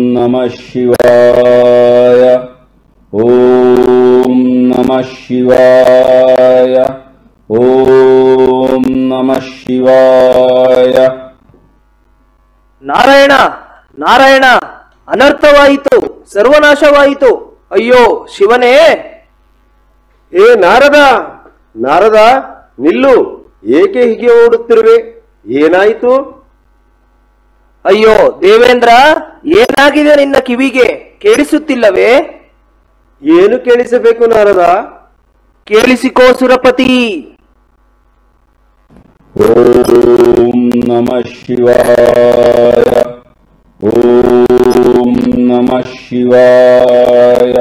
ನಮಃ ಶಿವಾಯ. ಓಂ ನಮಃ ಶಿವಾಯ. ಓಂ ನಮಃ ಶಿವಾಯ. ನಾರಾಯಣ ನಾರಾಯಣ, ಅನರ್ಥವಾಯಿತು, ಸರ್ವನಾಶವಾಯಿತು. ಅಯ್ಯೋ ಶಿವನೇ! ಏ ನಾರದ, ನಾರದ ನಿಲ್ಲು, ಏಕೆ ಹೀಗೆ ಓಡುತ್ತಿರುವೆ? ಏನಾಯಿತು? ಅಯ್ಯೋ ದೇವೇಂದ್ರ, ಏನಾಗಿದೆ ನಿನ್ನ ಕಿವಿಗೆ? ಕೇಳಿಸುತ್ತಿಲ್ಲವೇ? ಏನು ಕೇಳಿಸಬೇಕು ನಾರದ? ಕೇಳಿಸಿಕೋ ಸುರಪತಿ. ಓಂ ನಮಃ ಶಿವಾಯ. ಓಂ ನಮಃ ಶಿವಾಯ.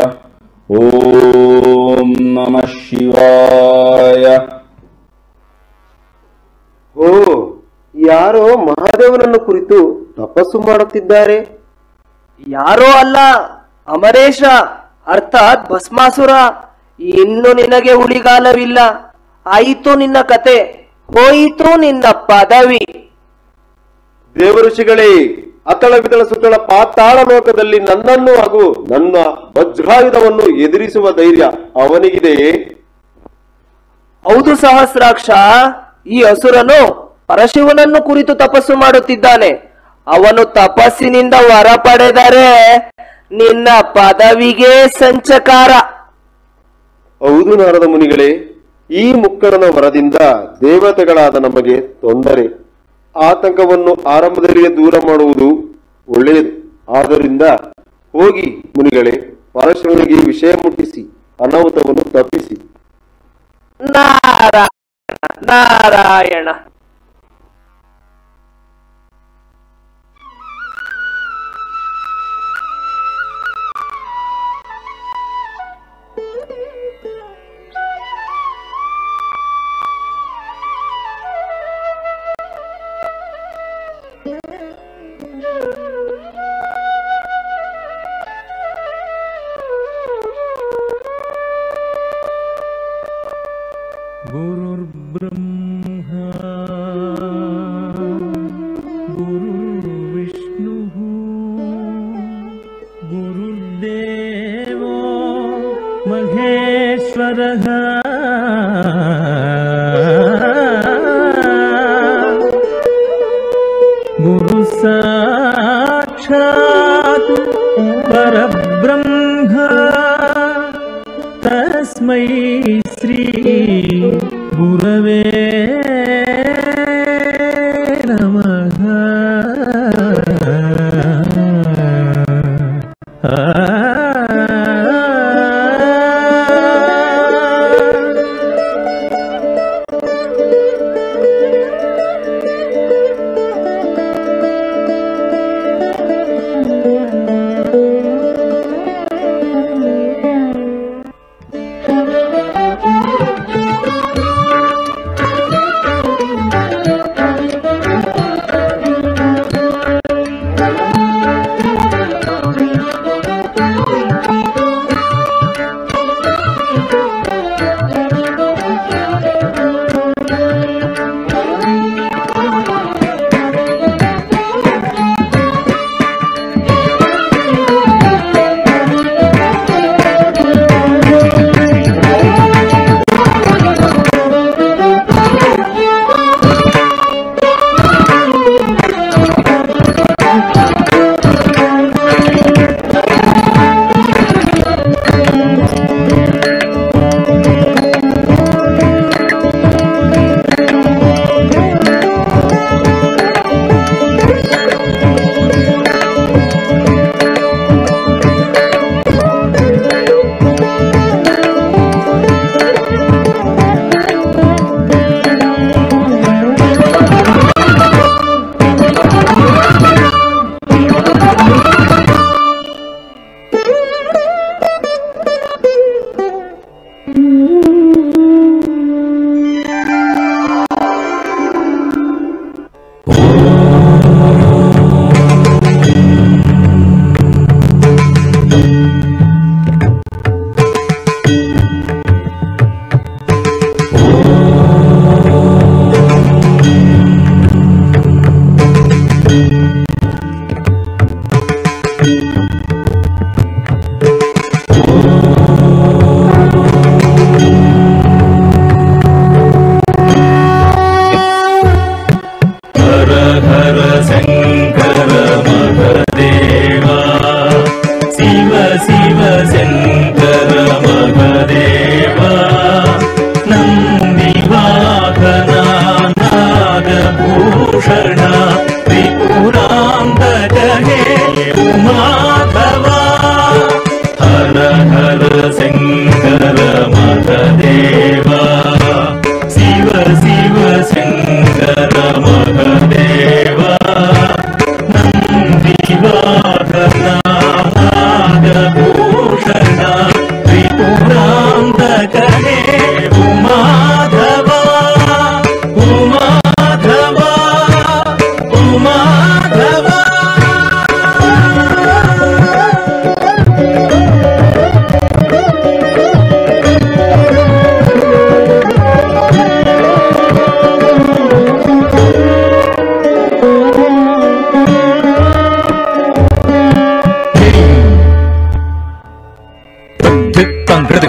ಓಂ ನಮಃ ಶಿವಾಯ. ಓ, ಯಾರೋ ಮಹಾದೇವನನ್ನು ಕುರಿತು ತಪಸ್ಸು ಮಾಡುತ್ತಿದ್ದಾರೆ. ಯಾರೋ ಅಲ್ಲ, ಅಮರೇಶ, ಅರ್ಥಾತ್ ಭಸ್ಮಾಸುರ. ಇನ್ನು ನಿನಗೆ ಉಳಿಗಾಲವಿಲ್ಲ. ಆಯಿತು ನಿನ್ನ ಕತೆ, ಹೋಯಿತು ನಿನ್ನ ಪದವಿ. ದೇವಋಷಿಗಳೇ, ಅತಳ ವಿತಳ ಸುತ್ತಳ ಪಾತಾಳ ಲೋಕದಲ್ಲಿ ನನ್ನನ್ನು ಹಾಗೂ ನನ್ನ ವಜ್ರಾಯುಧವನ್ನು ಎದುರಿಸುವ ಧೈರ್ಯ ಅವನಿಗಿದೆಯೇ? ಹೌದು ಸಹಸ್ರಾಕ್ಷ, ಈ ಅಸುರನು ಪರಶಿವನನ್ನು ಕುರಿತು ತಪಸ್ಸು ಮಾಡುತ್ತಿದ್ದಾನೆ. ಅವನು ತಪಸ್ಸಿನಿಂದ ವರ ಪಡೆದರೆ ನಿನ್ನ ಪದವಿಗೆ ಸಂಚಕಾರ. ಹೌದು ನಾರದ ಮುನಿಗಳೇ, ಈ ಮುಕ್ಕರನ ವರದಿಂದ ದೇವತೆಗಳಾದ ನಮಗೆ ತೊಂದರೆ, ಆತಂಕವನ್ನು ಆರಂಭದಲ್ಲಿಯೇ ದೂರ ಮಾಡುವುದು ಒಳ್ಳೆಯದು. ಆದ್ದರಿಂದ ಹೋಗಿ ಮುನಿಗಳೇ, ಪರಶಿವನಿಗೆ ವಿಷಯ ಮುಟ್ಟಿಸಿ ಅನಾಹುತವನ್ನು ತಪ್ಪಿಸಿ. ನಾರಾಯಣ ನಾರಾಯಣ. गुरुर्ब्रह्मा गुरुर्विष्णुः गुरुर्देवो महेश्वरः गुरुः साक्षात् परब्रह्म तस्मै श्री गुरवे नमः।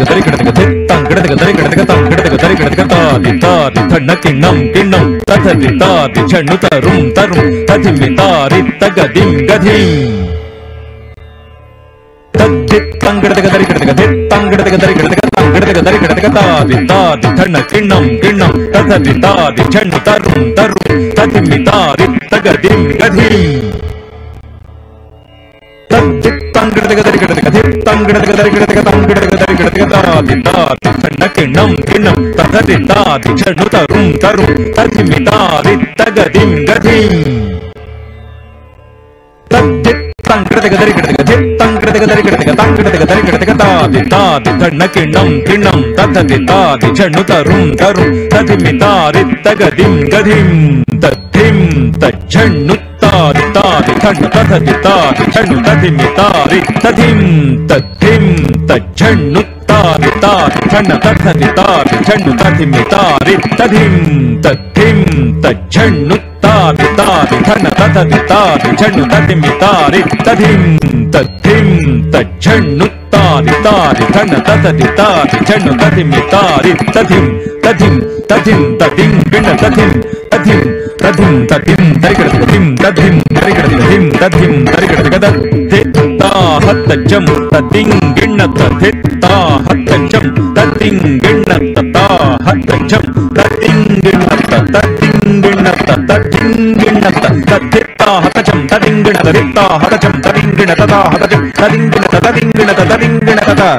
ಕಿಡದಗ ದರಿ ಕಿಡದಗ ಧಿತ್ತಾಂ ಕಿಡದಗ ದರಿ ಕಿಡದಗ ತಾಂ ಕಿಡದಗ ದರಿ ಕಿಡದಗ ತಾದಿ ತಾದಿ ತಣ್ಣ ಕಿಣ್ಣಂ ಕಿಣ್ಣಂ ತಥದಿ ತಾದಿ ಝಣ್ಣು ತರುಂ ತರುಂ ತಥಿಮಿ ತಾರಿ ತಗದಿಂ ಗಧಿಂ ತದ್ದಿತ್ತಾಂ ಕಿಡದಗ ದರಿ ಕಿಡದಗ ಧಿತ್ತಾಂ ಕಿಡದಗ ದರಿ ಕಿಡದಗ ತಾಂ ಕಿಡದಗ ದರಿ ಕಿಡದಗ ತಾದಿ ತಾದಿ ತಣ್ಣ ಕಿಣ್ಣಂ ಕಿಣ್ಣಂ ತಥದಿ ತಾದಿ ಝಣ್ಣು ತರುಂ ತರುಂ ತಥಿಮಿ ತಾರಿ ತಗದಿಂ ಗಧಿಂ ತಂಗಿಡದಗ ದರಿ ಗಿಡದಗ ತಂಗಿಡದಗ ದರಿ ಗಿಡದಗ ತಂಗಿಡದಗ ದರಿ ಗಿಡದಗ ತಾದಿ ತಾದಿ ಸಣ್ಣ ಕಿಣ್ಣಂ ಕಿಣ್ಣಂ ತಥದಿ ತಾದಿ ಝಣ್ಣು ತರುಂ ತರುಂ ತಥಿಮಿ ತಾದಿ ತಗದಿಂ ಗಧಿಂ ತದ್ದಿ ತಂಗಿಡದಗ ದರಿ ಗಿಡದಗ ತಂಗಿಡದಗ ದರಿ ಗಿಡದಗ ತಂಗಿಡದಗ ದರಿ ಗಿಡದಗ ತಾದಿ ತಾದಿ ಸಣ್ಣ ಕಿಣ್ಣಂ ಕಿಣ್ಣಂ ತಥದಿ ತಾದಿ ಝಣ್ಣು ತರುಂ ತರುಂ ತಥಿಮಿ ತಾದಿ ತಗದಿಂ ಗಧಿಂ ತದ್ಧಿಂ ತಜ್ಝಣ್ಣು ತಾದಿ ತಾದಿ ಝಣ್ಣು ತಥದಿ ತಾದಿ ಝಣ್ಣು ತಥಿಮಿ ತಾರಿ ತಧಿಂ ತದ್ಧಿಂ ತಜ್ಝಣ್ಣು ತಾದಿ ತಾದಿ ಝಣ್ಣ ತಥದಿ ತಾದಿ ಝಣ್ಣು ತಥಿಮಿ ತಾರಿ ತಧಿಂ ತದ್ಧಿಂ ತಜ್ಝಣ್ಣು ತಾದಿ ತಾದಿ ಝಣ್ಣ ತಥದಿ ತಾದಿ ಝಣ್ಣು ತಥಿಮಿ ತಾರಿ ತಧಿಂ ತದ್ಧಿಂ ತಜ್ಝಣ್ಣು ತಾದಿ ತಾದಿ ಝಣ್ಣ ತಥದಿ ತಾದಿ ಝಣ್ಣು ತಥಿಮಿ ತಾರಿ ತಧಿಂ ತಧಿಂ ತಧಿಂ ತಧಿಂ ಗಿಣ್ಣ ತಧಿಂ ತಧಿಂ ತಧಿಂ ತಧಿಂ ದರಿಗಿಡದಗ ಧಿಂ ತಧಿಂ ದರಿಗಿಡದಗ ಧಿಂ ತಧಿಂ ದರಿಗಿಡದಗ ದಿತ್ತಾ ಹತ್ತಜಂ ತದಿಂ ಗಿಣ್ಣ ತದಿತ್ತಾ ಹತ್ತಜಂ ತದಿಂ ಗಿಣ್ಣ ತತಾ ಹತ್ತಜಂ ತದಿಂ ಗಿಣ್ಣ ತದಿಂ ಗಿಣ್ಣ ತದಿಂ ಗಿಣ್ಣ ತದಿತ್ತಾ ಹತ್ತಜಂ ತದಿಂ ಗಿಣ್ಣ ತದಿತ್ತಾ ಹತ್ತಜಂ ತದಿಂ ಗಿಣ್ಣ ತತಾ ಹತ್ತಜಂ ತದಿಂ ಗಿಣ್ಣ ತದಿಂ ಗಿಣ್ಣ ತದಿಂ ಗಿಣ್ಣ ತತಾ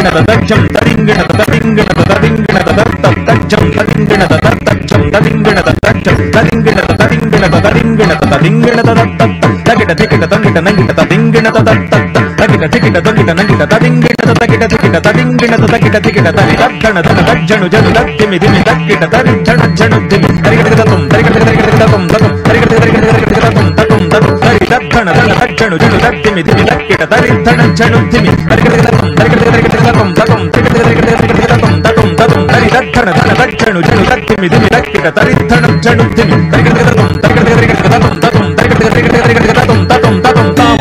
ತದಜ್ಜಂ ತದಿಂಗಿಣ ತದಿಂಗಿಣ ತದಿಂಗಿಣ ತದಜ್ಜಂ ತದಿಂಗಿಣ ತದಜ್ಜಂ ತದಿಂಗಿಣ ತದಜ್ಜಂ ತದಿಂಗಿಣ ತದಿಂಗಿಣ ತದಿಂಗಿಣ ತದಿಂಗಿಣ ತದತ್ತ ತಗಿಟ ತಿಕಿಟ ತಂಗಿಟ ನಂಗಿಟ ತದಿಂಗಿಣ ತದತ್ತ ತಗಿಟ ತಿಕಿಟ ತಂಗಿಟ ನಂಗಿಟ ತದಿಂಗಿಣ ತಗಿಟ ತಿಕಿಟ ತದಿಂಗಿಣ ತಗಿಟ ತಿಕಿಟ ತರಿ ತಜ್ಜಣ ತನ ತಜ್ಜಣು ಜನು ತದ್ದಿಮಿ ದಿಮಿ ತಕ್ಕಿಟ ತರಿ ಜಣ ಜಣು ದಿಮಿ ತರಿಗಿಟ ತತಂ ತರಿಗಿಟ ತರಿಗಿಟ ತತಂ ತತಂ ತರಿಗಿಟ ತರಿಗಿಟ ತರಿಗಿಟ ತತಂ ತತಂ ತತಂ ತರಿ ತಜ್ಜಣ ತನ ತಜ್ಜಣು ಜನು ತದ್ದಿಮಿ ದಿಮಿ ತಕ್ಕಿಟ ತರಿ ಜಣ ಜಣು ದಿಮಿ ತರಿಗಿಟ ತತಂ ತರಿಗಿಟ ತರಿಗಿಟ ತತಂ ತತಂ ತರಿಗಿಟ ತರಿಗಿಟ ತತಂ ತತಂ ತತಂ ತರಿ ತಜ್ಜಣ ತನ ತಜ್ಜಣು ಜನು ತದ್ದಿಮಿ ದಿಮಿ ತಕ್ಕಿಟ ತರಿ ಜಣ ಜಣು ದಿಮಿ ತರಿಗಿಟ ತತಂ ತರಿಗಿಟ ತರಿಗಿಟ ತತಂ ತತಂ ತರಿಗಿಟ ತರಿಗಿಟ ತರಿಗಿಟ ತತಂ ತತಂ ತತಂ ತಂ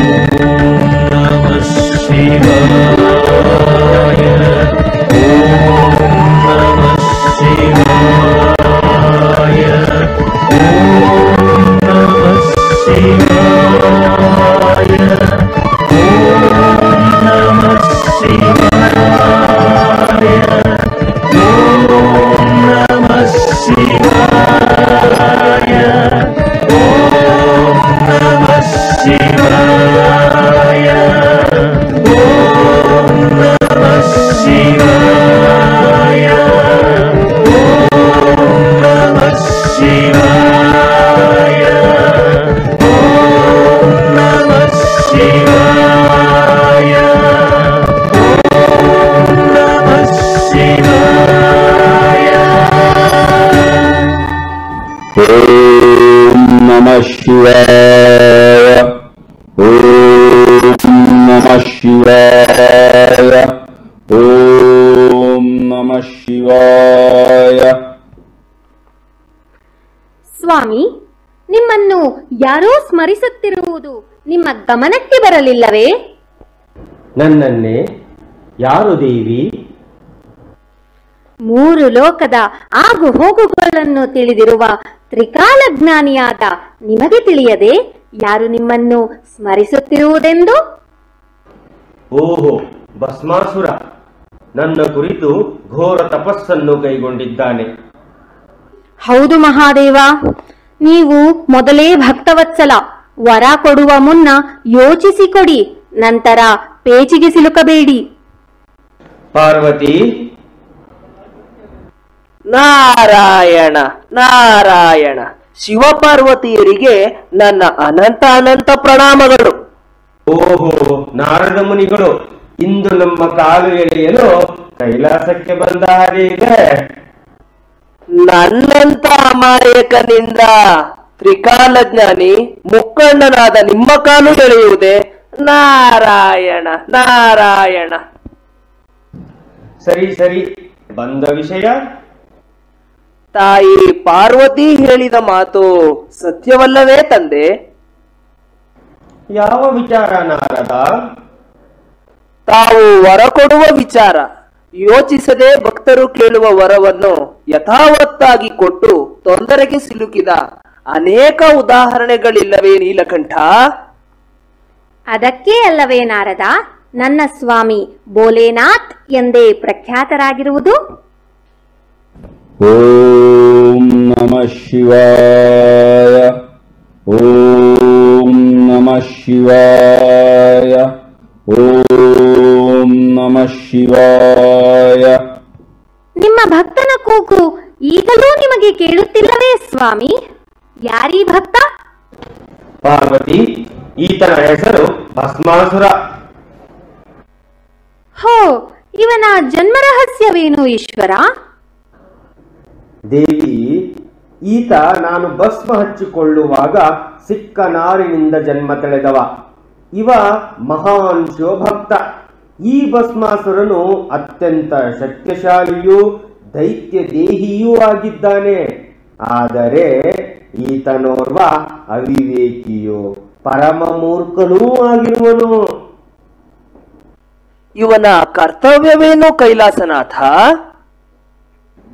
ಶಿವಾಯ ಓಂ ನಮಃ ಶಿವಾಯ ಓಂ ನಮಃ ಶಿವಾಯ. ಸ್ವಾಮಿ, ನಿಮ್ಮನ್ನು ಯಾರೋ ಸ್ಮರಿಸುತ್ತಿರುವುದು ನಿಮ್ಮ ಗಮನಕ್ಕೆ ಬರಲಿಲ್ಲವೇ? ನನ್ನನ್ನೇ? ಯಾರು ದೇವಿ? ಮೂರು ಲೋಕದ ಆಗು ಹೋಗುಗಳನ್ನು ತಿಳಿದಿರುವ ತ್ರಿಕಾಲಜ್ಞಾನಿಯಾದ ನಿಮಗೆ ತಿಳಿಯದೆ ಯಾರು ನಿಮ್ಮನ್ನು ಸ್ಮರಿಸುತ್ತಿರುವುದೆಂದು? ಓಹೋ, ಭಸ್ಮಾಸುರ ನನ್ನ ಕುರಿತು ಘೋರ ತಪಸ್ಸನ್ನು ಕೈಗೊಂಡಿದ್ದಾನೆ. ಹೌದು ಮಹಾದೇವ, ನೀವು ಮೊದಲೇ ಭಕ್ತವತ್ಸಲ, ವರ ಕೊಡುವ ಮುನ್ನ ಯೋಚಿಸಿ ಕೊಡಿ, ನಂತರ ಪೇಚಿಗೆ ಸಿಲುಕಬೇಡಿ. ಪಾರ್ವತಿ, ನಾರಾಯಣ ನಾರಾಯಣ. ಶಿವಪಾರ್ವತಿಯರಿಗೆ ನನ್ನ ಅನಂತ ಅನಂತ ಪ್ರಣಾಮಗಳು. ಓಹೋ, ನಾರದ ಮುನಿಗಳು ಇಂದು ನಮ್ಮ ಕಾಲು ಎಳೆಯಲು ಕೈಲಾಸಕ್ಕೆ ಬಂದ ಹಾಗೆ ಇದೆ. ನನ್ನಂತ ಅಮಾಯಕನಿಂದ ತ್ರಿಕಾಲಜ್ಞಾನಿ ಮುಕ್ಕಣ್ಣನಾದ ನಿಮ್ಮ ಕಾಲು ಎಳೆಯುವುದೇ? ನಾರಾಯಣ ನಾರಾಯಣ. ಸರಿ ಸರಿ, ಬಂದ ವಿಷಯ? ತಾಯಿ ಪಾರ್ವತಿ ಹೇಳಿದ ಮಾತು ಸತ್ಯವಲ್ಲವೇ ತಂದೆ? ಯಾವ ವಿಚಾರ ನಾರದ? ತಾವು ವರ ಕೊಡುವ ವಿಚಾರ. ಯೋಚಿಸದೆ ಭಕ್ತರು ಕೇಳುವ ವರವನ್ನು ಯಥಾವತ್ತಾಗಿ ಕೊಟ್ಟು ತೊಂದರೆಗೆ ಸಿಲುಕಿದ ಅನೇಕ ಉದಾಹರಣೆಗಳಿಲ್ಲವೇ ನೀಲಕಂಠ? ಅದಕ್ಕೆ ಅಲ್ಲವೇ ನಾರದ ನನ್ನ ಸ್ವಾಮಿ ಭೋಲೆನಾಥ್ ಎಂದೇ ಪ್ರಖ್ಯಾತರಾಗಿರುವುದು? ಓಂ ನಮಃ ಶಿವಾಯ. ಓಂ ನಮಃ ಶಿವಾಯ. ಓಂ ನಮಃ ಶಿವಾಯ. ನಿಮ್ಮ ಭಕ್ತನ ಕೂಗು ಈಗಲೂ ನಿಮಗೆ ಕೇಳುತ್ತಿಲ್ಲವೇ ಸ್ವಾಮಿ? ಯಾರೀ ಭಕ್ತ? ಪಾರ್ವತಿ, ಈತನ ಹೆಸರು ಭಸ್ಮಾಸುರ. ಹೋ, ಇವನ ಜನ್ಮ ರಹಸ್ಯವೇನು ಈಶ್ವರ? ದೇವಿ, ಈತ ನಾನು ಭಸ್ಮ ಹಚ್ಚಿಕೊಳ್ಳುವಾಗ ಸಿಕ್ಕ ನಾರಿನಿಂದ ಜನ್ಮ ತಳೆದವ. ಇವ ಮಹಾನ್ ಶಿವಭಕ್ತ. ಈ ಭಸ್ಮಾಸುರನು ಅತ್ಯಂತ ಶಕ್ತಿಶಾಲಿಯೂ ದೈತ್ಯ ದೇಹಿಯೂ ಆಗಿದ್ದಾನೆ. ಆದರೆ ಈತನೋರ್ವ ಅವಿವೇಕಿಯೋ ಪರಮ ಮೂರ್ಖನೂ ಆಗಿರುವನು. ಇವನ ಕರ್ತವ್ಯವೇನು ಕೈಲಾಸನಾಥ?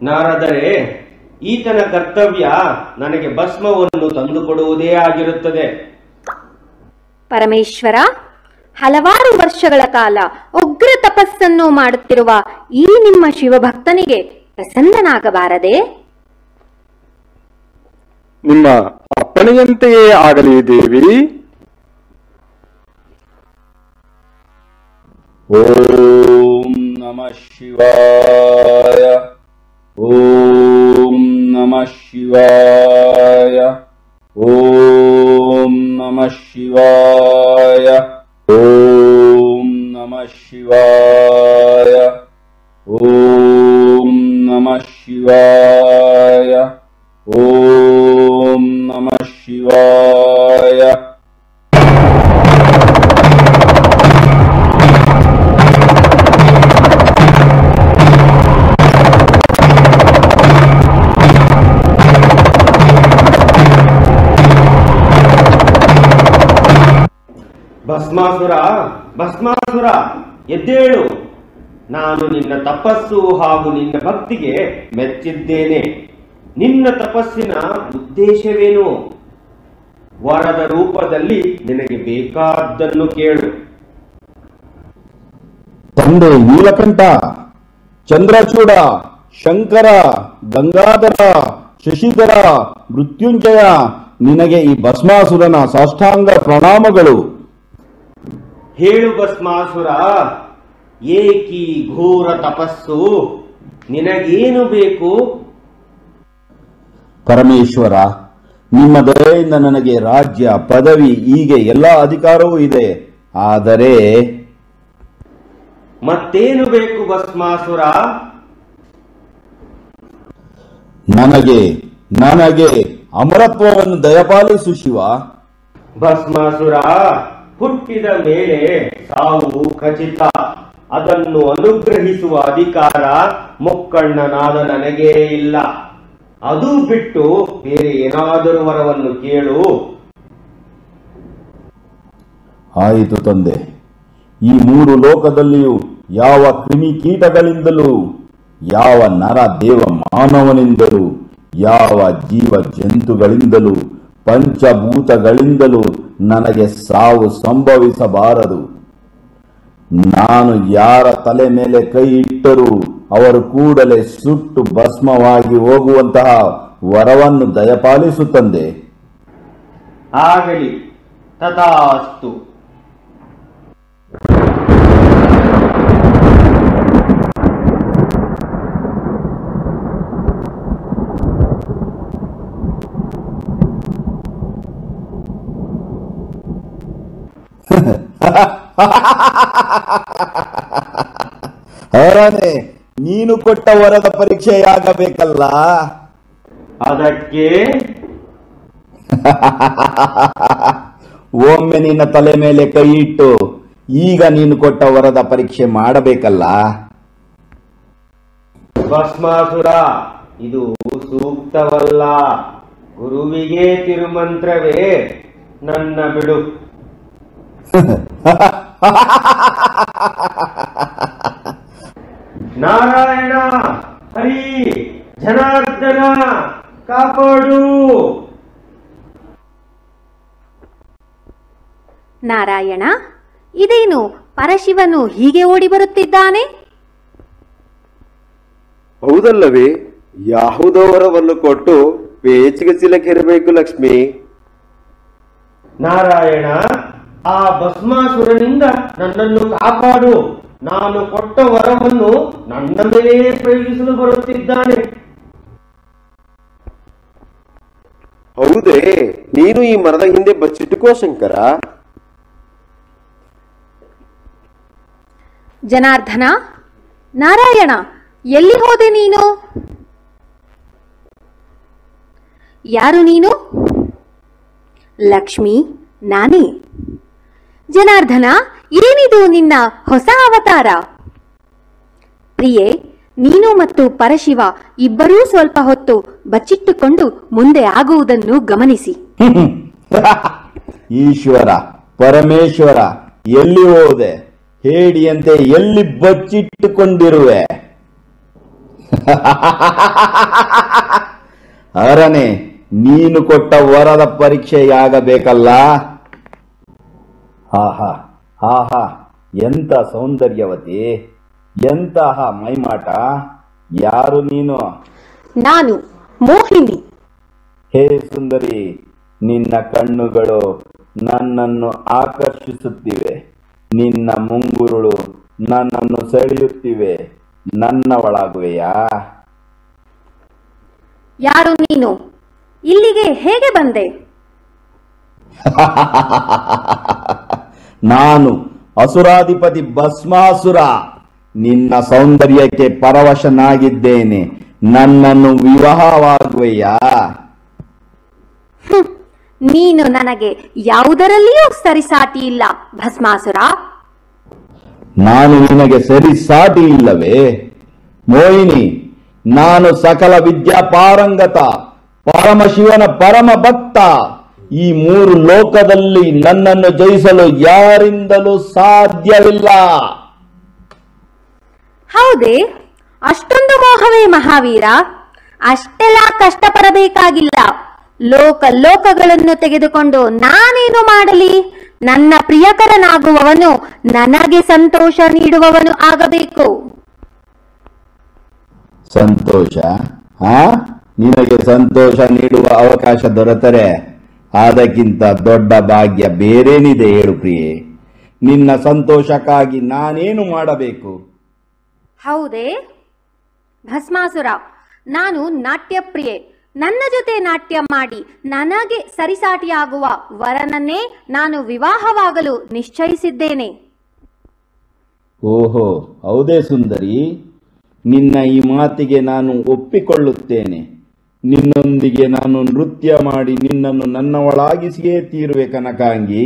ನಾರದರೆ, ಈತನ ಕರ್ತವ್ಯ ನನಗೆ ಭಸ್ಮವನ್ನು ತಂದುಕೊಡುವುದೇ ಆಗಿರುತ್ತದೆ. ಪರಮೇಶ್ವರ, ಹಲವಾರು ವರ್ಷಗಳ ಕಾಲ ಉಗ್ರ ತಪಸ್ಸನ್ನು ಮಾಡುತ್ತಿರುವ ಈ ನಿಮ್ಮ ಶಿವಭಕ್ತನಿಗೆ ಪ್ರಸನ್ನನಾಗಬಾರದೆ? ನಿಮ್ಮ ಅಪ್ಪಣೆಯಂತೆಯೇ ಆಗಲಿ ದೇವಿ. ಓಂ ನಮಃ ಶಿವಾಯ. ಓಂ ನಮಃ ಶಿವಾಯ. ಓಂ ನಮಃ ಶಿವಾಯ. ಓಂ ನಮಃ ಶಿವಾಯ. ಓಂ ನಮಃ ಶಿವಾಯ. ಓಂ ನಮಃ ಶಿವಾಯ. ಭಸ್ಮಾಸುರ, ಭಸ್ಮಾಸುರ, ಎದ್ದೇಳು. ನಾನು ನಿನ್ನ ತಪಸ್ಸು ಹಾಗೂ ನಿನ್ನ ಭಕ್ತಿಗೆ ಮೆಚ್ಚಿದ್ದೇನೆ. ನಿನ್ನ ತಪಸ್ಸಿನ ಉದ್ದೇಶವೇನು? ವರದ ರೂಪದಲ್ಲಿ ನಿನಗೆ ಬೇಕಾದ್ದನ್ನು ಕೇಳು. ತಂದೆ ನೀಲಕಂಠ, ಚಂದ್ರಚೂಡ, ಶಂಕರ, ಗಂಗಾಧರ, ಶಶಿಧರ, ಮೃತ್ಯುಂಜಯ, ನಿನಗೆ ಈ ಭಸ್ಮಾಸುರನ ಸಾಷ್ಟಾಂಗ ಪ್ರಣಾಮಗಳು. ಹೇಳು ಭಸ್ಮಾಸುರ, ಏಕಿ ಘೋರ ತಪಸ್ಸು? ನಿನಗೇನು ಬೇಕು? ಪರಮೇಶ್ವರ, ನಿಮ್ಮ ದಯೆಯಿಂದ ನನಗೆ ರಾಜ್ಯ, ಪದವಿ, ಹೀಗೆ ಎಲ್ಲ ಅಧಿಕಾರವೂ ಇದೆ. ಆದರೆ ಮತ್ತೇನು ಬೇಕು ಭಸ್ಮಾಸುರ? ನನಗೆ ನನಗೆ ಅಮರತ್ವವನ್ನು ದಯಪಾಲಿಸು ಶಿವ. ಭಸ್ಮಾಸುರ, ಹುಟ್ಟಿದ ಮೇಲೆ ಸಾವು ಖಚಿತ. ಅದನ್ನು ಅನುಗ್ರಹಿಸುವ ಅಧಿಕಾರ ಮುಕ್ಕಣ್ಣನಾದ ನನಗೇ ಇಲ್ಲ. ಅದು ಬಿಟ್ಟು ಬೇರೆ ಏನಾದರೂ ವರವನ್ನು ಕೇಳು. ಆಯಿತು ತಂದೆ. ಈ ಮೂರು ಲೋಕದಲ್ಲಿಯೂ ಯಾವ ಕ್ರಿಮಿ ಕೀಟಗಳಿಂದಲೂ, ಯಾವ ನರ ದೇವ ಮಾನವನಿಂದಲೂ, ಯಾವ ಜೀವ ಜಂತುಗಳಿಂದಲೂ, ಪಂಚಭೂತಗಳಿಂದಲೂ ನನಗೆ ಸಾವು ಸಂಭವಿಸಬಾರದು. ನಾನು ಯಾರ ತಲೆ ಮೇಲೆ ಕೈ ಇಟ್ಟರೂ ಅವರು ಕೂಡಲೇ ಸುಟ್ಟು ಭಸ್ಮವಾಗಿ ಹೋಗುವಂತಹ ವರವನ್ನು ದಯಪಾಲಿಸು ತಂದೆ. ಆಗಲಿ, ತಥಾಸ್ತು. ಹರನೆ, ನೀನು ಕೊಟ್ಟ ವರದ ಪರೀಕ್ಷೆಯಾಗಬೇಕಲ್ಲ. ಅದಕ್ಕೆ ಒಮ್ಮೆ ನಿನ್ನ ತಲೆ ಮೇಲೆ ಕೈ ಇಟ್ಟು ಈಗ ನೀನು ಕೊಟ್ಟ ವರದ ಪರೀಕ್ಷೆ ಮಾಡಬೇಕಲ್ಲ. ಭಸ್ಮಾಸುರ, ಇದು ಸೂಕ್ತವಲ್ಲ. ಗುರುವಿಗೆ ತಿರುಮಂತ್ರವೇ. ನನ್ನ ಬಿಡು. ನಾರಾಯಣ, ಹರಿ, ಜನಾರ್ದನ, ಕಾಪಾಡು. ನಾರಾಯಣ, ಇದೇನು ಪರಶಿವನು ಹೀಗೆ ಓಡಿ ಬರುತ್ತಿದ್ದಾನೆ? ಹೌದಲ್ಲವೇ? ಯಾವುದೋ ವರವನ್ನು ಕೊಟ್ಟು ಪೇಚಿಗೆ ಸಿಲಕ್ಕಿರಬೇಕು ಲಕ್ಷ್ಮಿ. ನಾರಾಯಣ, ಆ ಭಸ್ಮಾಸುರನಿಂದ ನನ್ನನ್ನು ಕಾಪಾಡು. ನಾನು ಕೊಟ್ಟ ವರವನ್ನು ನನ್ನ ಮೇಲೆ ಪ್ರಯೋಗಿಸಲು ಬರುತ್ತಿದ್ದಾನೆ. ಹೌದೇ? ನೀನು ಈ ಮರದ ಹಿಂದೆ ಬಚ್ಚಿಟ್ಟುಕೋ ಶಂಕರ. ಜನಾರ್ದನ, ನಾರಾಯಣ, ಎಲ್ಲಿ ಹೋದೆ ನೀನು? ಯಾರು ನೀನು? ಲಕ್ಷ್ಮಿ, ನಾನೇ. ಜನಾರ್ದನ, ಏನಿದು ನಿನ್ನ ಹೊಸ ಅವತಾರ? ಪ್ರಿಯೆ, ನೀನು ಮತ್ತು ಪರಶಿವ ಇಬ್ಬರೂ ಸ್ವಲ್ಪ ಹೊತ್ತು ಬಚ್ಚಿಟ್ಟುಕೊಂಡು ಮುಂದೆ ಆಗುವುದನ್ನು ಗಮನಿಸಿ. ಈಶ್ವರ, ಪರಮೇಶ್ವರ, ಎಲ್ಲಿ ಹೋದೆ? ಹೇಡಿಯಂತೆ ಎಲ್ಲಿ ಬಚ್ಚಿಟ್ಟುಕೊಂಡಿರುವೆ? ಅರನೆ, ನೀನು ಕೊಟ್ಟ ವರದ ಪರೀಕ್ಷೆಯಾಗಬೇಕಲ್ಲ. ಆಹಾ ಆಹಾ, ಎಂತ ಸೌಂದರ್ಯವತಿ, ಎಂತಹ ಮೈಮಾಟ. ಯಾರು ನೀನು? ನಾನು ಮೋಹಿನಿ. ಹೇ ಸುಂದರಿ, ನಿನ್ನ ಕಣ್ಣುಗಳು ನನ್ನನ್ನು ಆಕರ್ಷಿಸುತ್ತಿವೆ. ನಿನ್ನ ಮುಂಗುರುಳು ನನ್ನನ್ನು ಸೆಳೆಯುತ್ತಿವೆ. ನನ್ನವಳಾಗುವೆಯಾ? ಯಾರು ನೀನು? ಇಲ್ಲಿಗೆ ಹೇಗೆ ಬಂದೆ? ನಾನು ಅಸುರಾಧಿಪತಿ ಭಸ್ಮಾಸುರ. ನಿನ್ನ ಸೌಂದರ್ಯಕ್ಕೆ ಪರವಶನಾಗಿದ್ದೇನೆ. ನನ್ನನ್ನು ವಿವಾಹವಾಗುವೆಯಾ? ನೀನು ನನಗೆ ಯಾವುದರಲ್ಲಿಯೂ ಸರಿಸಾಟಿ ಇಲ್ಲ ಭಸ್ಮಾಸುರ. ನಾನು ನಿನಗೆ ಸರಿಸಾಟಿ ಇಲ್ಲವೇ? ಮೋಹಿನಿ, ನಾನು ಸಕಲ ವಿದ್ಯಾ ಪಾರಂಗತ, ಪರಮಶಿವನ ಪರಮ ಭಕ್ತ. ಈ ಮೂರು ಲೋಕದಲ್ಲಿ ನನ್ನನ್ನು ಜಯಿಸಲು ಯಾರಿಂದಲೂ ಸಾಧ್ಯವಿಲ್ಲ. ಹೌದೇ? ಅಷ್ಟೊಂದು ಮೋಹವೇ ಮಹಾವೀರ? ಅಷ್ಟೆಲ್ಲ ಕಷ್ಟಪಡಬೇಕಾಗಿಲ್ಲ. ಲೋಕಗಳನ್ನು ತೆಗೆದುಕೊಂಡು ನಾನೇನು ಮಾಡಲಿ? ನನ್ನ ಪ್ರಿಯಕರನಾಗುವವನು ನನಗೆ ಸಂತೋಷ ನೀಡುವವನು ಆಗಬೇಕು. ಸಂತೋಷ? ನಿನಗೆ ಸಂತೋಷ ನೀಡುವ ಅವಕಾಶ ದೊರೆತರೆ ಅದಕ್ಕಿಂತ ದೊಡ್ಡ ಭಾಗ್ಯ ಬೇರೇನಿದೆ ಹೇಳು ಪ್ರಿಯೆ. ನಿನ್ನ ಸಂತೋಷಕ್ಕಾಗಿ ನಾನೇನು ಮಾಡಬೇಕು? ಹೌದೇ? ಭಸ್ಮಾಸುರ, ನಾನು ನಾಟ್ಯಪ್ರಿಯೆ. ನನ್ನ ಜೊತೆ ನಾಟ್ಯ ಮಾಡಿ ನನಗೆ ಸರಿಸಾಟಿಯಾಗುವ ವರನನ್ನೇ ನಾನು ವಿವಾಹವಾಗಲು ನಿಶ್ಚಯಿಸಿದ್ದೇನೆ. ಓಹೋ, ಹೌದೇ ಸುಂದರಿ? ನಿನ್ನ ಈ ಮಾತಿಗೆ ನಾನು ಒಪ್ಪಿಕೊಳ್ಳುತ್ತೇನೆ. ನಿನ್ನೊಂದಿಗೆ ನಾನು ನೃತ್ಯ ಮಾಡಿ ನಿನ್ನನ್ನು ನನ್ನವಳಾಗಿಸಿಯೇ ತೀರುವೆ ಕನಕಾಂಗಿ.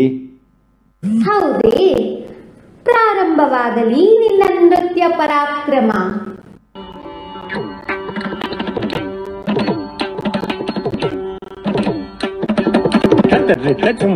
ಹೌದೇ? ಪ್ರಾರಂಭವಾಗಲಿ ನಿನ್ನ ನೃತ್ಯ ಪರಾಕ್ರಮ. Tachum,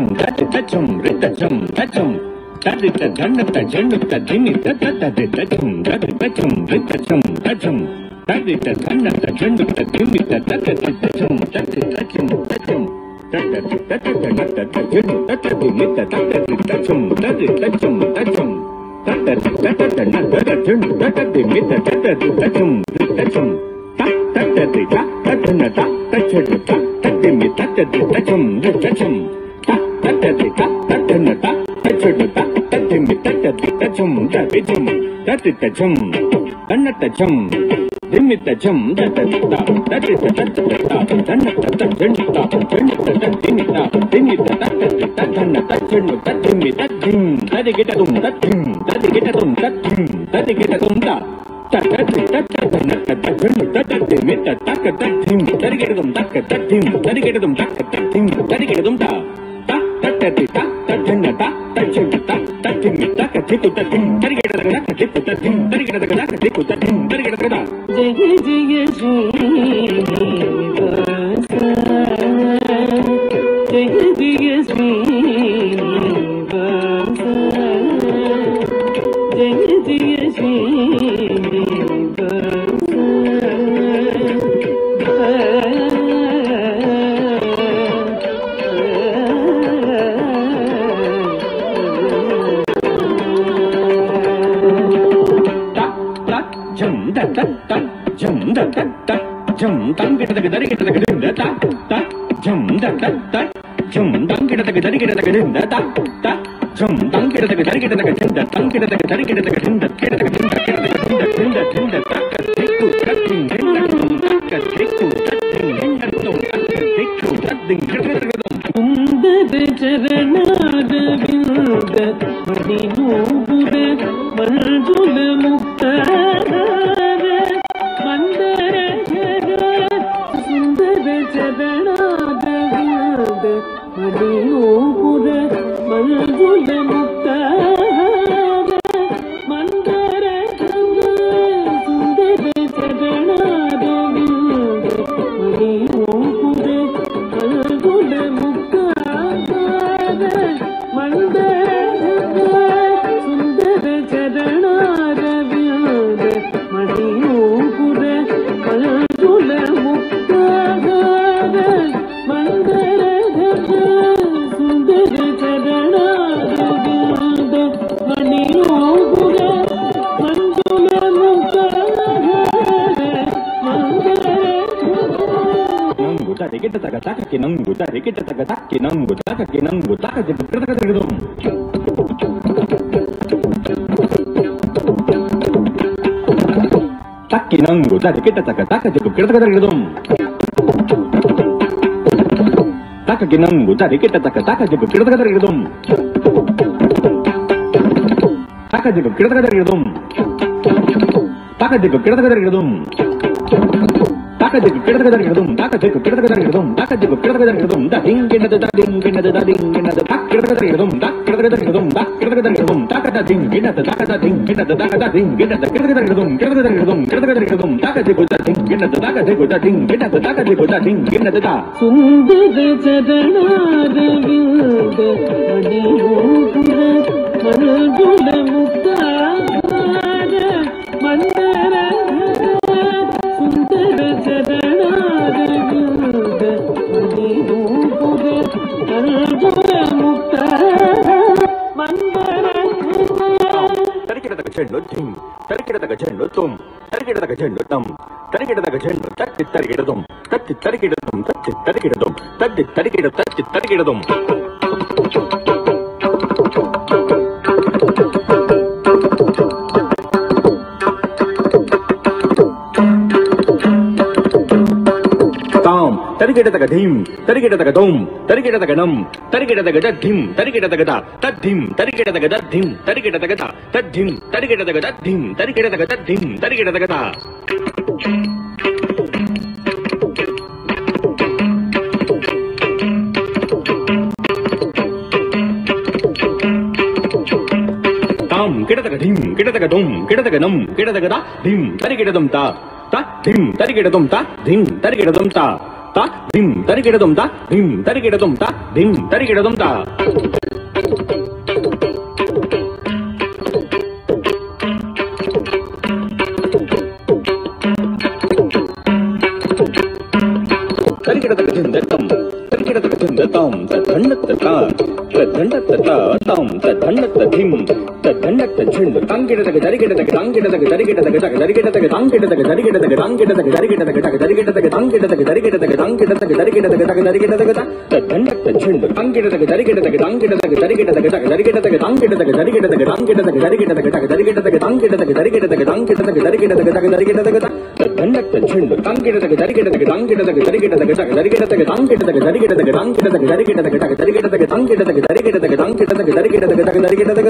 ತರಿಗಿಡದ ತದಂಡ ತಾಂ ತದಂಡ ತಟಾ ತದಂಡ ತಟಾ ತಾಂ ತದಂಡ ತಧಿಂ ತದಂಡ ತಜಂಡು ತಂಗಿಡದಗ ದರಿಗಿಡದಗ ತಂಗಿಡದಗ ದರಿಗಿಡದಗ ದರಿಗಿಡದಗ ತಂಗಿಡದಗ ದರಿಗಿಡದಗ ತಂಗಿಡದಗ ದರಿಗಿಡದಗ ದರಿಗಿಡದಗ ತಂಗಿಡದಗ ದರಿಗಿಡದಗ ತಂಗಿಡದಗ ದರಿಗಿಡದಗ ದರಿಗಿಡದಗ ತದಂಡ ತಜಂಡು ತಂಗಿಡದಗ ದರಿಗಿಡದಗ ತಂಗಿಡದಗ ದರಿಗಿಡದಗ ದರಿಗಿಡದಗ ತಂಗಿಡದಗ ದರಿಗಿಡದಗ ತಂಗಿಡದಗ ದರಿಗಿಡದಗ ದರಿಗಿಡದಗ ತಂಗಿಡದಗ ದರಿಗಿಡದಗ ತಂಗಿಡದಗ ದರಿಗಿಡದಗ ದರಿಗಿಡದಗ ತದಂಡ ತಜಂಡು ತಂಗಿಡದಗ ದರಿಗಿಡದಗ ತಂಗಿಡದಗ ದರಿಗಿಡದಗ ದರಿಗಿಡದಗ ತಂಗಿಡದಗ ದರಿಗಿಡದಗ ತಂಗಿಡದಗ ದರಿಗಿಡದಗ ದರಿಗಿಡದಗ ತಂಗಿಡದಗ ದರಿಗಿಡದಗ ತಂಗಿಡದಗ ದರಿಗಿಡದಗ ದರಿಗಿಡದಗ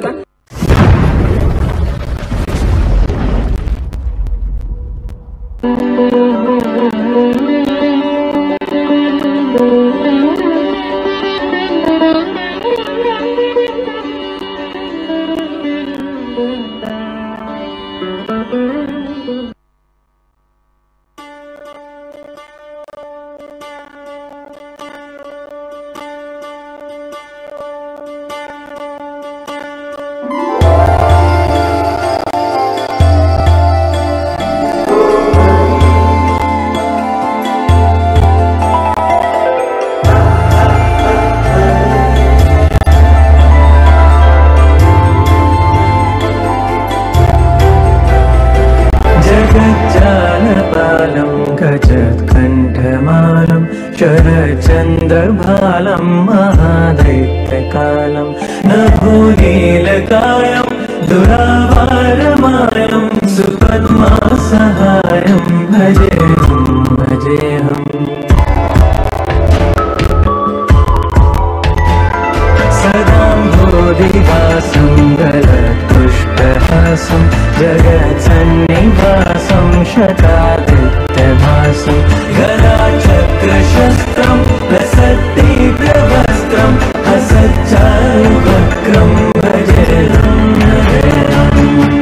गजत्कण्ठमालं शरचन्द्रभालं महादैत्यकालं नभोनीलकायं दुरावारमायं सुपद्मासहायं भजेऽहं भजेऽहम् सदाम्भोधिवासं गलत्पुष्टहासं जगत्सन्निवासं शतादित्यभासं गदाचक्रशस्त्रं प्रसत्तीव्रवस्त्रं असच्चारुवक्त्रं भजेऽहं भजेऽहम्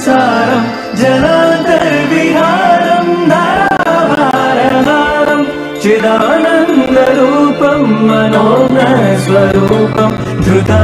सारं जलान्तर्विहारं धाराभारहारं चिदानन्दरूपं मनोज्ञस्वरूपं धृता